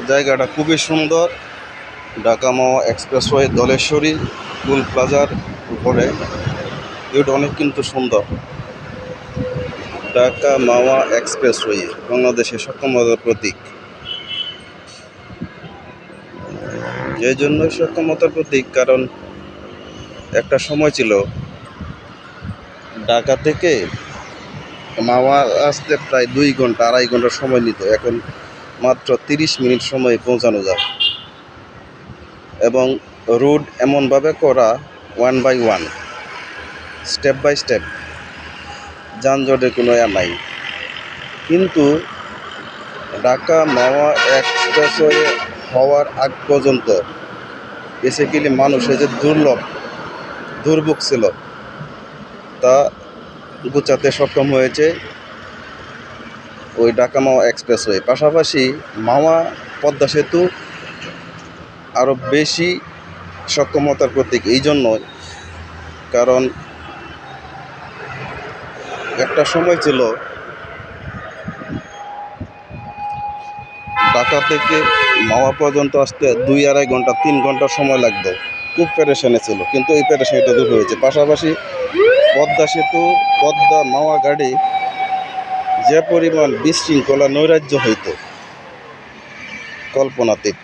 জায়গাটা খুবই সুন্দর। ঢাকা মাওয়া এক্সপ্রেসওয়ে ধলেশ্বরী টুল প্লাজার উপরে ভিউটা অনেক কিন্তু সুন্দর। ঢাকা মাওয়া এক্সপ্রেসওয়ে বাংলাদেশের সক্ষমতার প্রতীক। এই জন্যই সক্ষমতার প্রতীক, কারণ একটা সময় ছিল ঢাকা থেকে মাওয়া আসতে প্রায় 2 ঘন্টা 2.5 ঘন্টা সময় নিত। এখন মাত্র 30 মিনিট সময়ে পৌঁছানো যায়, এবং রুট এমনভাবে করা 1 বাই 1, স্টেপ বাই স্টেপ, যানজটের কোনো নাই। কিন্তু ঢাকা মাওয়া এক্সপ্রেসওয়ে হওয়ার আগ পর্যন্ত বেসিক্যালি মানুষের যে দুর্ভোগ ছিল তা গুছাতে সক্ষম হয়েছে ওই ঢাকা মাওয়া এক্সপ্রেসওয়ে। পাশাপাশি মাওয়া পদ্মা সেতু আরও বেশি সক্ষমতার প্রতীক এই জন্যই, কারণ একটা সময় ছিল ঢাকা থেকে মাওয়া পর্যন্ত আসতে 2-2.5 ঘন্টা 3 ঘন্টা সময় লাগতো। খুব পেরেশানি ছিল, কিন্তু এই পেরেশানিটা দূর হয়েছে। পাশাপাশি পদ্মা সেতু, পদ্মা মাওয়া গাড়ি যে পরিমাণ বিশৃঙ্খলা নৈরাজ্য হইত কল্পনাতীত।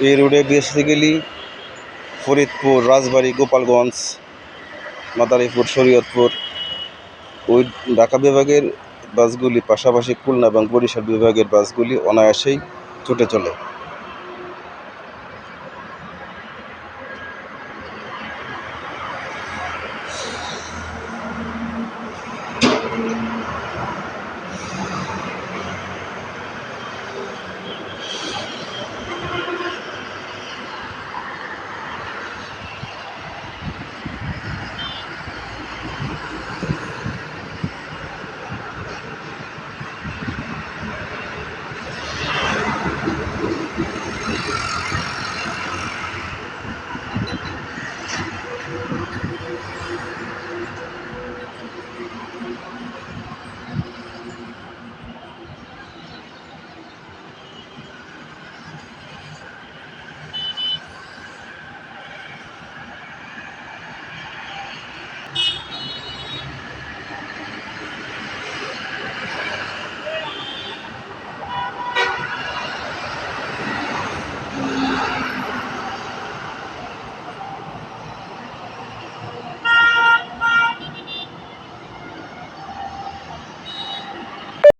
এই রোডে বেসিক্যালি ফরিদপুর, রাজবাড়ী, গোপালগঞ্জ, মাদারীপুর, শরীয়তপুর ওই ঢাকা বিভাগের বাসগুলি, পাশাপাশি খুলনা এবং বরিশাল বিভাগের বাসগুলি অনায়াসেই ছুটে চলে।